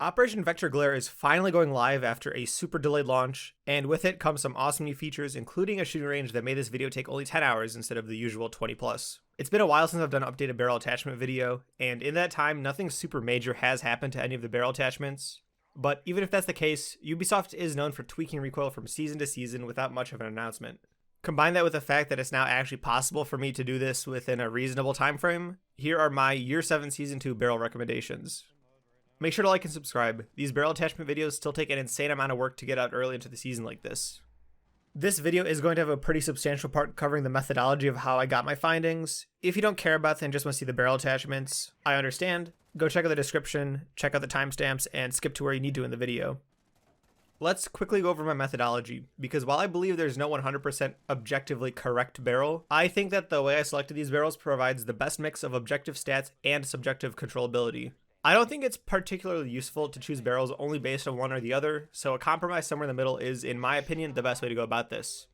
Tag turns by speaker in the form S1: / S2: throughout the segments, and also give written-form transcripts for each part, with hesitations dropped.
S1: Operation Vector Glare is finally going live after a super delayed launch, and with it comes some awesome new features, including a shooting range that made this video take only 10 hours instead of the usual 20 plus. It's been a while since I've done an updated barrel attachment video, and in that time, nothing super major has happened to any of the barrel attachments. But even if that's the case, Ubisoft is known for tweaking recoil from season to season without much of an announcement. Combine that with the fact that it's now actually possible for me to do this within a reasonable time frame, here are my Year 7 Season 2 barrel recommendations. Make sure to like and subscribe. These barrel attachment videos still take an insane amount of work to get out early into the season like this. This video is going to have a pretty substantial part covering the methodology of how I got my findings. If you don't care about that and just want to see the barrel attachments, I understand. Go check out the description, check out the timestamps, and skip to where you need to in the video. Let's quickly go over my methodology, because while I believe there's no 100% objectively correct barrel, I think that the way I selected these barrels provides the best mix of objective stats and subjective controllability. I don't think it's particularly useful to choose barrels only based on one or the other, so a compromise somewhere in the middle is, in my opinion, the best way to go about this.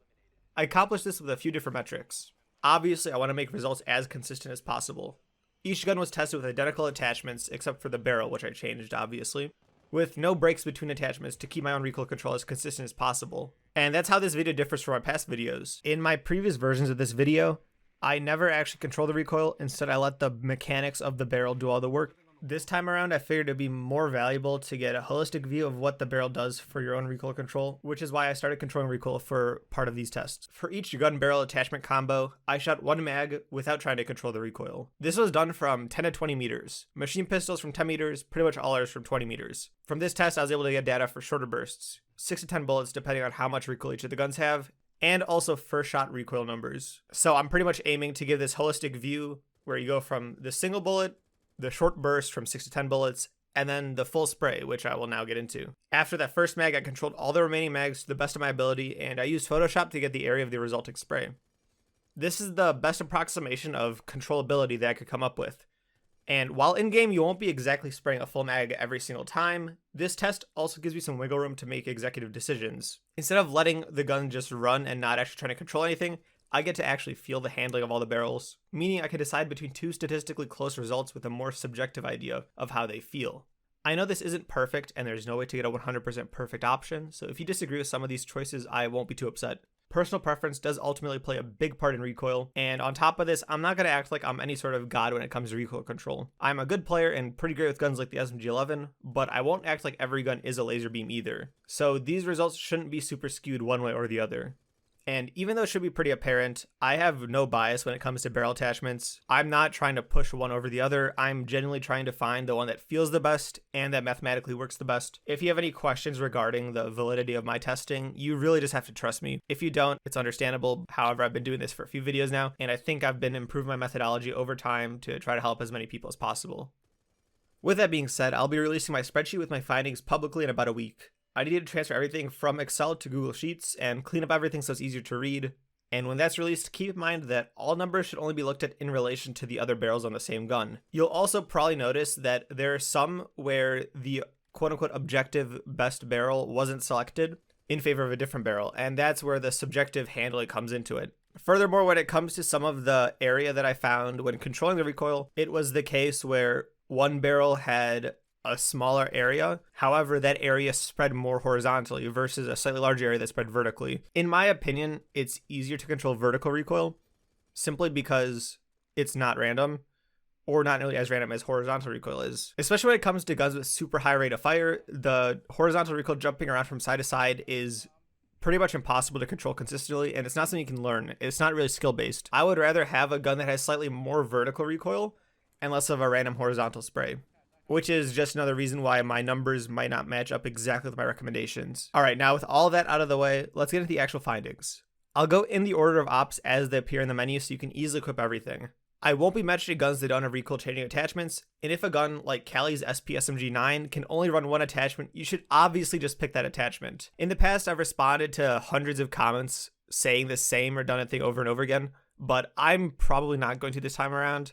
S1: I accomplished this with a few different metrics. Obviously, I want to make results as consistent as possible. Each gun was tested with identical attachments, except for the barrel, which I changed, obviously, with no breaks between attachments to keep my own recoil control as consistent as possible. And that's how this video differs from my past videos. In my previous versions of this video, I never actually controlled the recoil, instead I let the mechanics of the barrel do all the work. This time around, I figured it'd be more valuable to get a holistic view of what the barrel does for your own recoil control, which is why I started controlling recoil for part of these tests. For each gun barrel attachment combo, I shot one mag without trying to control the recoil. This was done from 10 to 20 meters. Machine pistols from 10 meters, pretty much all ours from 20 meters. From this test, I was able to get data for shorter bursts, 6 to 10 bullets depending on how much recoil each of the guns have, and also first shot recoil numbers. So I'm pretty much aiming to give this holistic view where you go from the single bullet, the short burst from 6 to 10 bullets, and then the full spray, which I will now get into. After that first mag, I controlled all the remaining mags to the best of my ability, and I used Photoshop to get the area of the resulting spray. This is the best approximation of controllability that I could come up with. And while in-game you won't be exactly spraying a full mag every single time, this test also gives me some wiggle room to make executive decisions. Instead of letting the gun just run and not actually trying to control anything, I get to actually feel the handling of all the barrels, meaning I can decide between two statistically close results with a more subjective idea of how they feel. I know this isn't perfect and there's no way to get a 100% perfect option, so if you disagree with some of these choices, I won't be too upset. Personal preference does ultimately play a big part in recoil, and on top of this, I'm not going to act like I'm any sort of god when it comes to recoil control. I'm a good player and pretty great with guns like the SMG-11, but I won't act like every gun is a laser beam either. So these results shouldn't be super skewed one way or the other. And even though it should be pretty apparent, I have no bias when it comes to barrel attachments. I'm not trying to push one over the other. I'm genuinely trying to find the one that feels the best and that mathematically works the best. If you have any questions regarding the validity of my testing, you really just have to trust me. If you don't, it's understandable. However, I've been doing this for a few videos now, and I think I've been improving my methodology over time to try to help as many people as possible. With that being said, I'll be releasing my spreadsheet with my findings publicly in about a week. I needed to transfer everything from Excel to Google Sheets and clean up everything so it's easier to read. And when that's released, keep in mind that all numbers should only be looked at in relation to the other barrels on the same gun. You'll also probably notice that there are some where the quote-unquote objective best barrel wasn't selected in favor of a different barrel, and that's where the subjective handling comes into it. Furthermore, when it comes to some of the area that I found when controlling the recoil, it was the case where one barrel had a smaller area. However, that area spread more horizontally versus a slightly larger area that spread vertically. In my opinion, it's easier to control vertical recoil simply because it's not random, or not nearly as random as horizontal recoil is. Especially when it comes to guns with super high rate of fire, the horizontal recoil jumping around from side to side is pretty much impossible to control consistently, and it's not something you can learn. It's not really skill based. I would rather have a gun that has slightly more vertical recoil and less of a random horizontal spray, which is just another reason why my numbers might not match up exactly with my recommendations. All right, now with all that out of the way, let's get into the actual findings. I'll go in the order of ops as they appear in the menu so you can easily equip everything. I won't be mentioning guns that don't have recoil changing attachments, and if a gun like Cali's SP-SMG-9 can only run one attachment, you should obviously just pick that attachment. In the past, I've responded to hundreds of comments saying the same redundant thing over and over again, but I'm probably not going to this time around.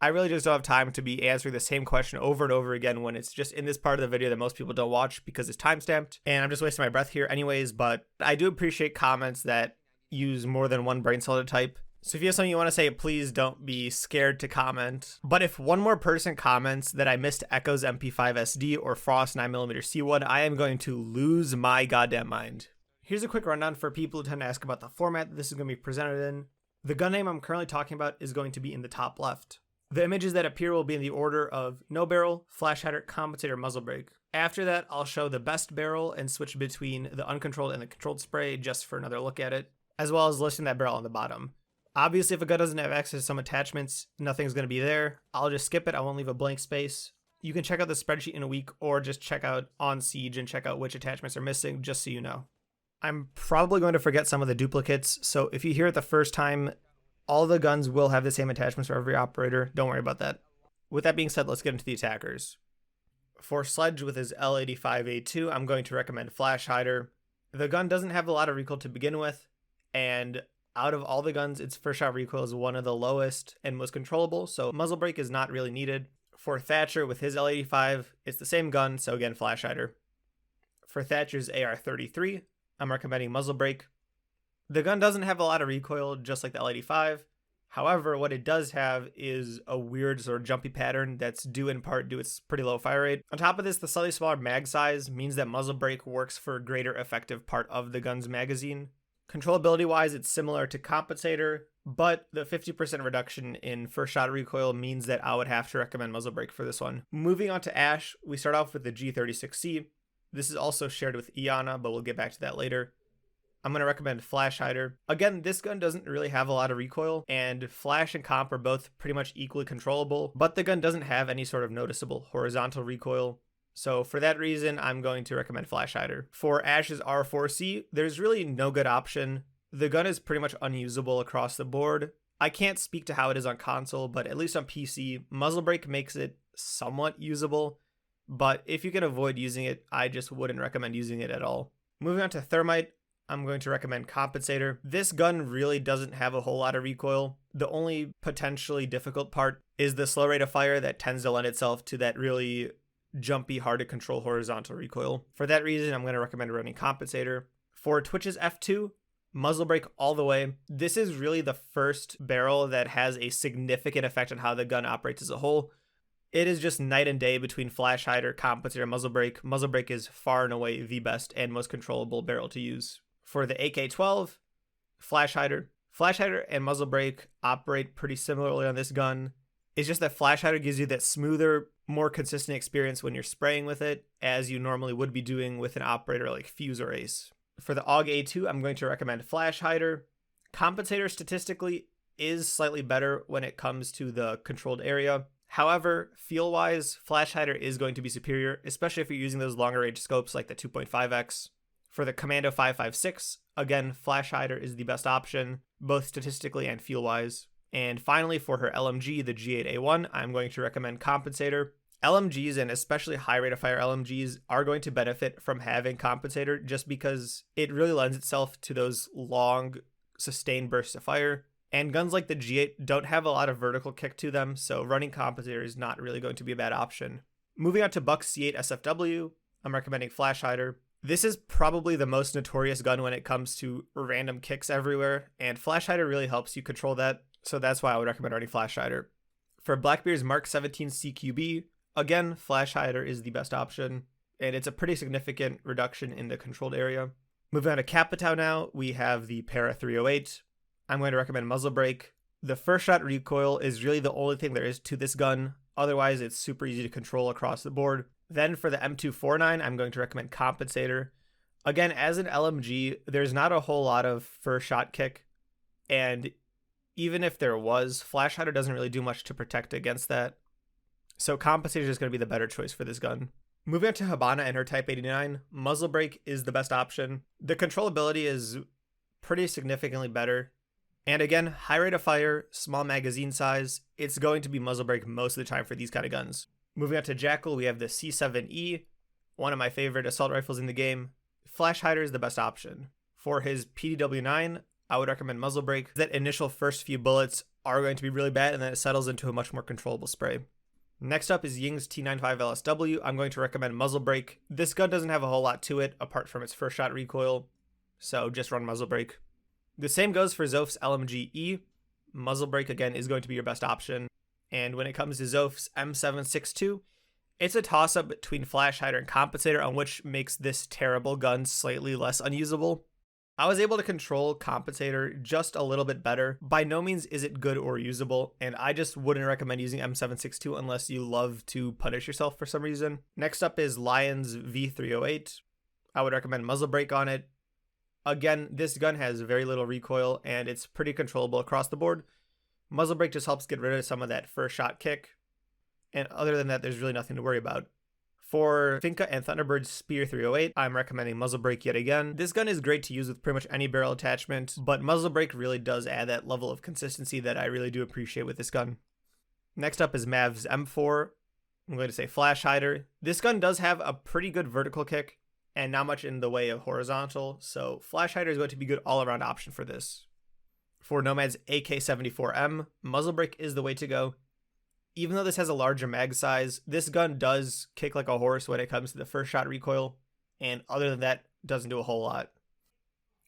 S1: I really just don't have time to be answering the same question over and over again when it's just in this part of the video that most people don't watch because it's timestamped, and I'm just wasting my breath here anyways. But I do appreciate comments that use more than one brain cell to type, So if you have something you want to say, please don't be scared to comment. But if one more person comments that I missed Echo's MP5SD or Frost 9mm C1, I am going to lose my goddamn mind. Here's a quick rundown for people who tend to ask about the format that this is going to be presented in. The gun name I'm currently talking about is going to be in the top left. The images that appear will be in the order of no barrel, flash hider, compensator, muzzle brake. After that, I'll show the best barrel and switch between the uncontrolled and the controlled spray just for another look at it, as well as listing that barrel on the bottom. Obviously, if a gun doesn't have access to some attachments, nothing's going to be there. I'll just skip it. I won't leave a blank space. You can check out the spreadsheet in a week or just check out On Siege and check out which attachments are missing, just so you know. I'm probably going to forget some of the duplicates, so if you hear it the first time, all the guns will have the same attachments for every operator. Don't worry about that. With that being said, let's get into the attackers. For Sledge with his L85A2, I'm going to recommend Flash Hider. The gun doesn't have a lot of recoil to begin with, and out of all the guns, its first shot recoil is one of the lowest and most controllable, so muzzle brake is not really needed. For Thatcher with his L85, it's the same gun, so again, Flash Hider. For Thatcher's AR-33, I'm recommending muzzle brake. The gun doesn't have a lot of recoil, just like the L85. However, what it does have is a weird sort of jumpy pattern that's due in part to its pretty low fire rate. On top of this, the slightly smaller mag size means that muzzle brake works for a greater effective part of the gun's magazine. Controllability wise, it's similar to compensator, but the 50% reduction in first shot recoil means that I would have to recommend muzzle brake for this one. Moving on to Ash, we start off with the G36C. This is also shared with Iana, but we'll get back to that later. I'm going to recommend Flash Hider. Again, this gun doesn't really have a lot of recoil, and Flash and Comp are both pretty much equally controllable, but the gun doesn't have any sort of noticeable horizontal recoil. So for that reason, I'm going to recommend Flash Hider. For Ash's R4C, there's really no good option. The gun is pretty much unusable across the board. I can't speak to how it is on console, but at least on PC, muzzle brake makes it somewhat usable. But if you can avoid using it, I just wouldn't recommend using it at all. Moving on to Thermite, I'm going to recommend Compensator. This gun really doesn't have a whole lot of recoil. The only potentially difficult part is the slow rate of fire that tends to lend itself to that really jumpy, hard to control horizontal recoil. For that reason, I'm going to recommend running Compensator. For Twitch's F2, muzzle brake all the way. This is really the first barrel that has a significant effect on how the gun operates as a whole. It is just night and day between Flash Hider, Compensator, and muzzle brake. Muzzle brake is far and away the best and most controllable barrel to use. For the AK-12, Flash Hider. Flash Hider and muzzle brake operate pretty similarly on this gun. It's just that Flash Hider gives you that smoother, more consistent experience when you're spraying with it, as you normally would be doing with an operator like Fuse or Ace. For the AUG A2, I'm going to recommend Flash Hider. Compensator statistically is slightly better when it comes to the controlled area. However, feel-wise, Flash Hider is going to be superior, especially if you're using those longer range scopes like the 2.5x. For the Commando 5.56, again, Flash Hider is the best option, both statistically and feel-wise. And finally, for her LMG, the G8A1, I'm going to recommend Compensator. LMGs, and especially high rate of fire LMGs, are going to benefit from having Compensator just because it really lends itself to those long, sustained bursts of fire. And guns like the G8 don't have a lot of vertical kick to them, so running Compensator is not really going to be a bad option. Moving on to Buck C8 SFW, I'm recommending Flash Hider. This is probably the most notorious gun when it comes to random kicks everywhere, and Flash Hider really helps you control that, so that's why I would recommend running Flash Hider. For Blackbeard's Mark 17 CQB, again, Flash Hider is the best option, and it's a pretty significant reduction in the controlled area. Moving on to Capitao now, we have the Para 308. I'm going to recommend muzzle brake. The first shot recoil is really the only thing there is to this gun, otherwise it's super easy to control across the board. Then for the M249, I'm going to recommend Compensator. Again, as an LMG, there's not a whole lot of first shot kick, and even if there was, Flash Hider doesn't really do much to protect against that. So Compensator is going to be the better choice for this gun. Moving on to Habana and her Type 89, muzzle brake is the best option. The controllability is pretty significantly better. And again, high rate of fire, small magazine size, it's going to be muzzle brake most of the time for these kind of guns. Moving on to Jackal, we have the C7E, one of my favorite assault rifles in the game. Flash Hider is the best option. For his PDW9, I would recommend muzzle brake. That initial first few bullets are going to be really bad, and then it settles into a much more controllable spray. Next up is Ying's T95 LSW. I'm going to recommend muzzle brake. This gun doesn't have a whole lot to it apart from its first shot recoil, so just run muzzle brake. The same goes for Zoph's LMG E. muzzle brake again is going to be your best option. And when it comes to Zoph's M762, it's a toss-up between flash hider and compensator, on which makes this terrible gun slightly less unusable. I was able to control compensator just a little bit better. By no means is it good or usable, and I just wouldn't recommend using M762 unless you love to punish yourself for some reason. Next up is Lion's V308. I would recommend muzzle brake on it. Again, this gun has very little recoil and it's pretty controllable across the board. Muzzle brake just helps get rid of some of that first shot kick. And other than that, there's really nothing to worry about. For Finca and Thunderbird's Spear 308, I'm recommending muzzle brake yet again. This gun is great to use with pretty much any barrel attachment, but muzzle brake really does add that level of consistency that I really do appreciate with this gun. Next up is Mav's M4. I'm going to say flash hider. This gun does have a pretty good vertical kick and not much in the way of horizontal, so flash hider is going to be a good all-around option for this. For Nomad's AK-74M, muzzle brake is the way to go. Even though this has a larger mag size, this gun does kick like a horse when it comes to the first shot recoil, and other than that, doesn't do a whole lot.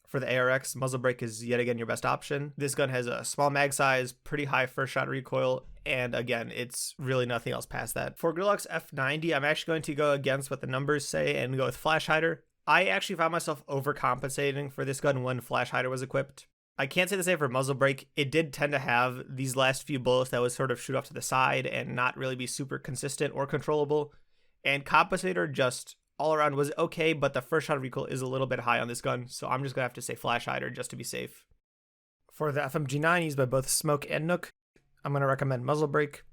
S1: For the ARX, muzzle brake is yet again your best option. This gun has a small mag size, pretty high first shot recoil, and again, it's really nothing else past that. For Grillock's F90, I'm actually going to go against what the numbers say and go with flash hider. I actually found myself overcompensating for this gun when flash hider was equipped. I can't say the same for muzzle brake. It did tend to have these last few bullets that would sort of shoot off to the side and not really be super consistent or controllable. And compensator just all around was okay, but the first shot recoil is a little bit high on this gun, so I'm just going to have to say flash hider just to be safe. For the FMG9 used by both Smoke and Nook, I'm going to recommend muzzle brake.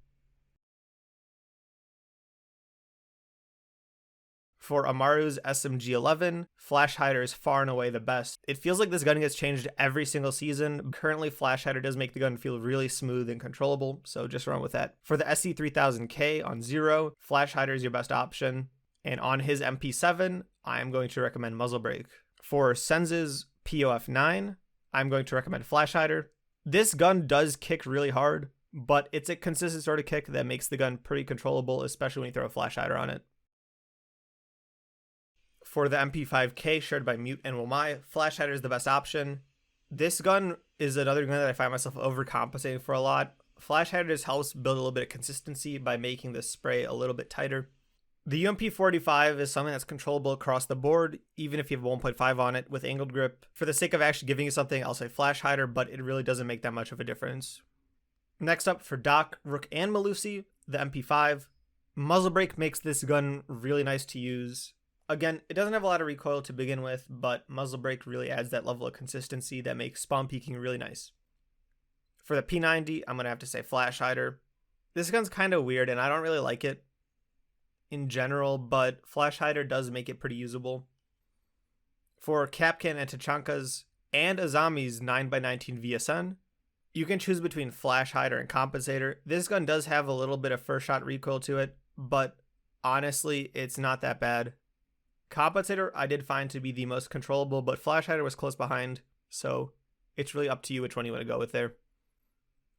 S1: For Amaru's SMG11, flash hider is far and away the best. It feels like this gun gets changed every single season. Currently, flash hider does make the gun feel really smooth and controllable, so just run with that. For the SC3000K on Zero, flash hider is your best option. And on his MP7, I'm going to recommend muzzle brake. For Sens's POF9, I'm going to recommend flash hider. This gun does kick really hard, but it's a consistent sort of kick that makes the gun pretty controllable, especially when you throw a flash hider on it. For the MP5K shared by Mute and Womai, flash hider is the best option. This gun is another gun that I find myself overcompensating for a lot. Flash hider just helps build a little bit of consistency by making the spray a little bit tighter. The UMP45 is something that's controllable across the board, even if you have 1.5 on it with angled grip. For the sake of actually giving you something, I'll say flash hider, but it really doesn't make that much of a difference. Next up for Doc, Rook, and Malusi, the MP5. Muzzle brake makes this gun really nice to use. Again, it doesn't have a lot of recoil to begin with, but muzzle brake really adds that level of consistency that makes spawn peeking really nice. For the P90, I'm going to have to say flash hider. This gun's kind of weird and I don't really like it in general, but flash hider does make it pretty usable. For Kapkan and Tachanka's and Azami's 9x19 VSN, you can choose between flash hider and compensator. This gun does have a little bit of first shot recoil to it, but honestly, it's not that bad. Compensator I did find to be the most controllable, but flash hider was close behind, so it's really up to you which one you want to go with there.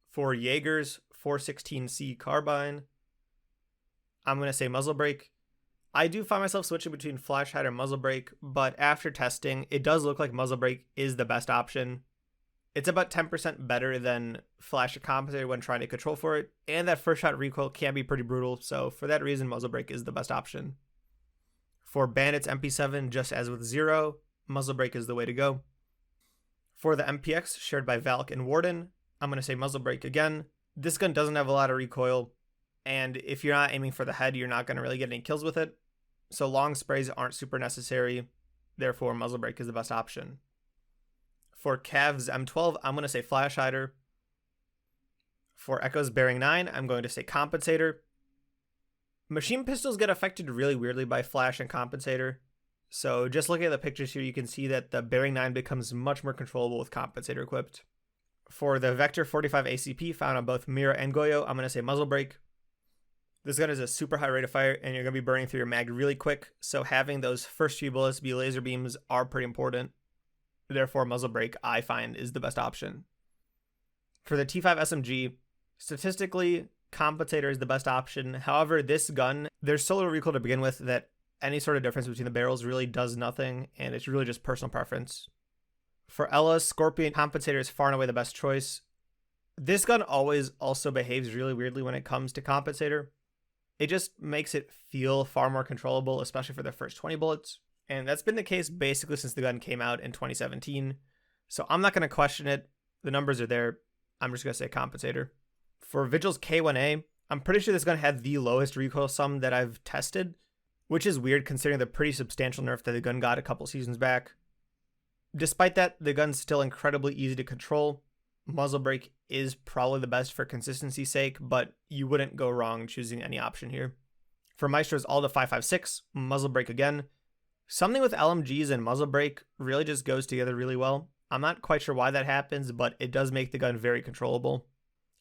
S1: For Jaeger's 416C carbine, I'm going to say muzzle brake. I do find myself switching between flash hider and muzzle brake, but after testing, it does look like muzzle brake is the best option. It's about 10% better than flash compensator when trying to control for it, and that first shot recoil can be pretty brutal, so for that reason, muzzle brake is the best option. For Bandit's MP7, just as with Zero, muzzle brake is the way to go. For the MPX shared by Valk and Warden, I'm going to say muzzle brake again. This gun doesn't have a lot of recoil, and if you're not aiming for the head, you're not going to really get any kills with it. So long sprays aren't super necessary, therefore muzzle brake is the best option. For Cav's M12, I'm going to say flash hider. For Echo's Bearing 9, I'm going to say compensator. Machine pistols get affected really weirdly by flash and compensator. So just looking at the pictures here, you can see that the Bearing 9 becomes much more controllable with compensator equipped. For the Vector 45 ACP found on both Mira and Goyo, I'm going to say muzzle brake. This gun is a super high rate of fire and you're going to be burning through your mag really quick. So having those first few bullets be laser beams are pretty important. Therefore, muzzle brake I find is the best option. For the T5 SMG, statistically, compensator is the best option. However, this gun, there's so little recoil to begin with that any sort of difference between the barrels really does nothing, and it's really just personal preference. For Ella's Scorpion, compensator is far and away the best choice. This gun always also behaves really weirdly when it comes to compensator. It just makes it feel far more controllable, especially for the first 20 bullets. And that's been the case basically since the gun came out in 2017. So I'm not going to question it. The numbers are there. I'm just going to say compensator. For Vigil's K1A, I'm pretty sure this gun had the lowest recoil sum that I've tested, which is weird considering the pretty substantial nerf that the gun got a couple seasons back. Despite that, the gun's still incredibly easy to control. Muzzle brake is probably the best for consistency's sake, but you wouldn't go wrong choosing any option here. For Maestro's Alda 5.56, muzzle brake again. Something with LMGs and muzzle brake really just goes together really well. I'm not quite sure why that happens, but it does make the gun very controllable.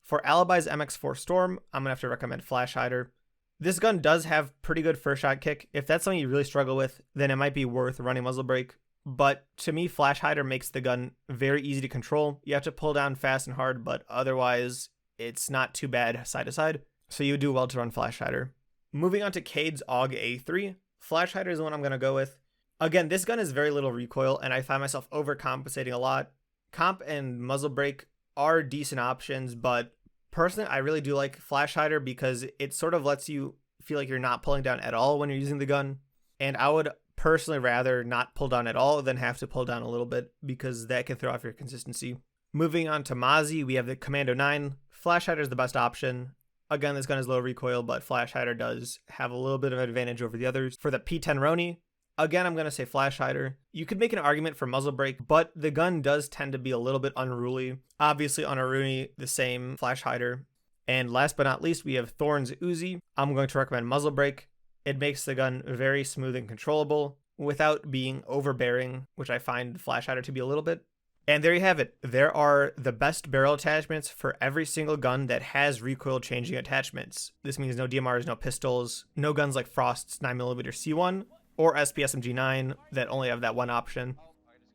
S1: For Alibi's MX4 Storm, I'm going to have to recommend Flash Hider. This gun does have pretty good first shot kick. If that's something you really struggle with, then it might be worth running muzzle brake. But to me, Flash Hider makes the gun very easy to control. You have to pull down fast and hard, but otherwise, it's not too bad side to side. So you do well to run Flash Hider. Moving on to Cade's AUG A3. Flash Hider is the one I'm going to go with. Again, this gun has very little recoil, and I find myself overcompensating a lot. Comp and muzzle brake are decent options, but personally, I really do like Flash Hider because it sort of lets you feel like you're not pulling down at all when you're using the gun. And I would personally rather not pull down at all than have to pull down a little bit because that can throw off your consistency. Moving on to Mozzie, we have the Commando 9. Flash Hider is the best option. Again, this gun is low recoil, but Flash Hider does have a little bit of an advantage over the others. For the P10 Roni, again, I'm going to say Flash Hider. You could make an argument for muzzle brake, but the gun does tend to be a little bit unruly. Obviously, on a Rooney, the same Flash Hider. And last but not least, we have Thorn's Uzi. I'm going to recommend muzzle brake. It makes the gun very smooth and controllable without being overbearing, which I find Flash Hider to be a little bit. And there you have it. There are the best barrel attachments for every single gun that has recoil changing attachments. This means no DMRs, no pistols, no guns like Frost's 9mm C1 or SP-SMG9 that only have that one option.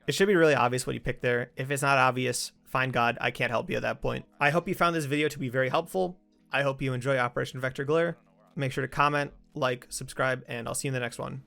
S1: It should be really obvious what you pick there. If it's not obvious, find God, I can't help you at that point. I hope you found this video to be very helpful. I hope you enjoy Operation Vector Glare. Make sure to comment, like, subscribe, and I'll see you in the next one.